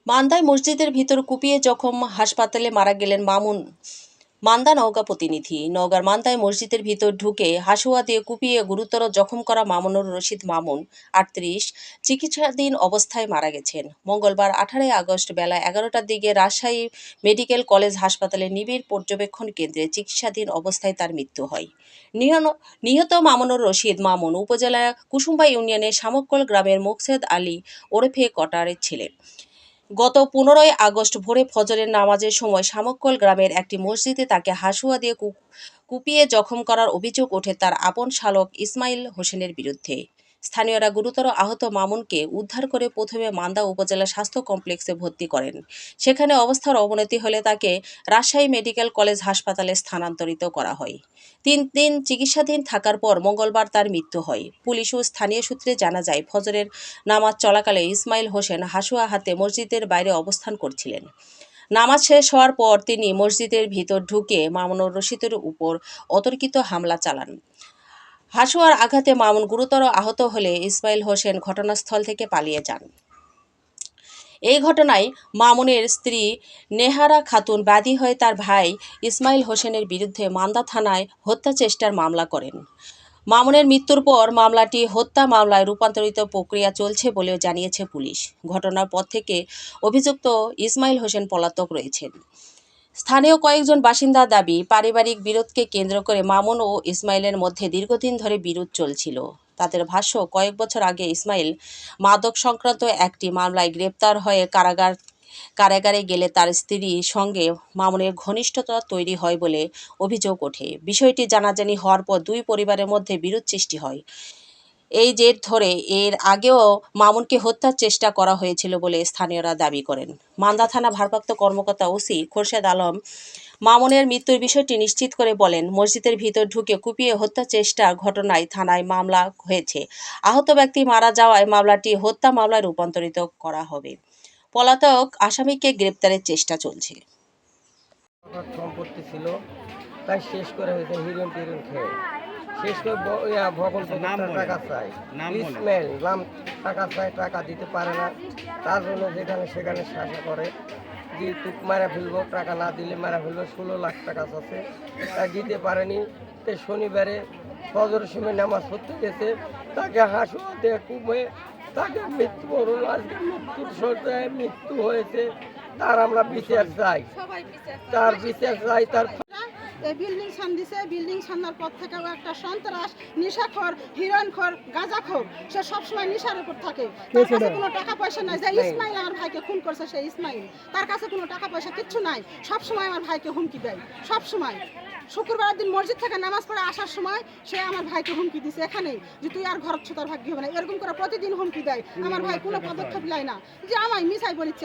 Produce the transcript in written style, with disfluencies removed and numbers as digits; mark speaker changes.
Speaker 1: মান্দায় মসজিদের ভিতর কুপিয়ে জখম, হাসপাতালে মারা গেলেন মামুন। মান্দা নওগাঁ প্রতিনিধি। নওগাঁর মান্দায় মসজিদের ভিতর ঢুকে হাসুয়া দিয়ে কুপিয়ে গুরুতর জখম করা মামুনুর রশিদ মামুন ৩৮ চিকিৎসাধীন অবস্থায় মারা গেছেন। মঙ্গলবার ১৮ আগস্ট বেলা ১১টার দিকে রাজশাহী মেডিকেল কলেজ হাসপাতালে নিবিড় পর্যবেক্ষণ কেন্দ্রে চিকিৎসাধীন অবস্থায় তার মৃত্যু হয়। নিহত মামুনুর রশিদ মামুন উপজেলার কুসুম্বা ইউনিয়নের শামুককল গ্রামের মোকছেদ আলী ওরফে কটারের ছেলে। গত ১৫ আগস্ট ভোরে ফজরের নামাজের সময় শামুককল গ্রামের একটি মসজিদে তাকে হাসুয়া দিয়ে কুপিয়ে জখম করার অভিযোগ ওঠে তার আপন শালক ইসমাইল হোসেনের বিরুদ্ধে। স্থানীয়রা গুরুতর আহত মামুনকে উদ্ধার করে প্রথমে মান্দা উপজেলা স্বাস্থ্য কমপ্লেক্সে ভর্তি করেন। সেখানে অবস্থার অবনতি হলে তাকে রাজশাহী মেডিকেল কলেজ হাসপাতালে স্থানান্তরিত করা হয়। ৩ দিন চিকিৎসাধীন থাকার পর মঙ্গলবার তার মৃত্যু হয়। পুলিশ ও স্থানীয় সূত্রে জানা যায়, ফজরের নামাজ চলাকালে ইসমাইল হোসেন হাসুয়া হাতে মসজিদের বাইরে অবস্থান করছিলেন। নামাজ শেষ হওয়ার পর তিনি মসজিদের ভিতর ঢুকে মামুনুর রশিদের উপর অতর্কিত হামলা চালান। হাসুয়ার আঘাতে মামুন গুরুতর আহত হলে ইসমাইল হোসেন ঘটনাস্থল থেকে পালিয়ে যান। এই ঘটনায় মামুনের স্ত্রী নেহারা খাতুন বাদী হয়ে তার ভাই ইসমাইল হোসেনের বিরুদ্ধে মান্দা থানায় হত্যা চেষ্টার মামলা করেন। মামুনের মৃত্যুর পর মামলাটি হত্যা মামলায় রূপান্তরিত প্রক্রিয়া চলছে বলেও জানিয়েছে পুলিশ। ঘটনার পর থেকে অভিযুক্ত ইসমাইল হোসেন পলাতক রয়েছেন। স্থানীয় কয়েকজন বাসিন্দার দাবি, পারিবারিক বিরোধকে কেন্দ্র করে মামুন ও ইসমাইলের মধ্যে দীর্ঘদিন ধরে বিরোধ চলছিল। তাদের ভাষ্য, কয়েক বছর আগে ইসমাইল মাদক সংক্রান্ত একটি মামলায় গ্রেপ্তার হয়ে কারাগারে গেলে তার স্ত্রীর সঙ্গে মামুনের ঘনিষ্ঠতা তৈরি হয় বলে অভিযোগ ওঠে। বিষয়টি জানাজানি হওয়ার পর দুই পরিবারের মধ্যে বিরোধ সৃষ্টি হয়। এই জের ধরে এর আগেও মামুনকে হত্যার চেষ্টা করা হয়েছিল বলে স্থানীয়রা দাবি করেন। মান্দা থানা ভারপ্রাপ্ত কর্মকর্তা ওসি খোরশেদ আলম মামুনের মৃত্যুর বিষয়টি নিশ্চিত করে বলেন, মসজিদের ভিতর ঢুকে কুপিয়ে হত্যা চেষ্টার ঘটনায় থানায় মামলা হয়েছে। আহত ব্যক্তি মারা যাওয়ায় মামলাটি হত্যা মামলায় রূপান্তরিত করা হবে। পলাতক আসামিকে গ্রেপ্তারের চেষ্টা চলছে।
Speaker 2: সম্পত্তি ছিল, তাই শেষ করে হয়েছে হিরোইন টিরোইন খেয়ে শেষ করে ভবন টাকা চাই, ইসমাইল নাম টাকা চাই, টাকা দিতে পারে না। তার জন্য যেখানে সেখানে শাসা করে যে তুক মারা ফেলবো, টাকা না দিলে মারা ফেলবো। ১৬ লাখ টাকা আছে, তা দিতে পারেনি। তাই শনিবারে ফজরের সময় নামাজ পড়তে গেছে, তাকে হাসুয়া দিয়ে কুপে তাকে মৃত্যুবরণ, আজকে মৃত্যুর সজ্জায় মৃত্যু হয়েছে। তার আমরা বিচার চাই, তার বিচার চাই। তার
Speaker 3: বিল্ডিং ছান দিছে, বিল্ডিং ছানার পর থেকেও একটা সন্ত্রাস, নেশাখোর, হিরোইনখোর, গাঁজাখোর, সে সবসময় নেশার উপর থাকে। তার কাছে কোনো টাকা পয়সা নাই। যে ইসমাইল আমার ভাইকে খুন করছে, সে ইসমাইল, তার কাছে কোনো টাকা পয়সা কিচ্ছু নাই। সবসময় আমার ভাইকে হুমকি দেয়, সবসময়। শুক্রবার দিন মসজিদ থেকে নামাজ পড়ে আসার সময় সে আমার ভাইকে হুমকি দিছে, এখানেই যে তুই আর ঘর ছুতার ভাগ্য হবে না, এরকম করে প্রতিদিন হুমকি দেয়। আমার ভাই কোনো পদক্ষেপ নেয় না, যে আমায় মিছাই বলিচ্ছে।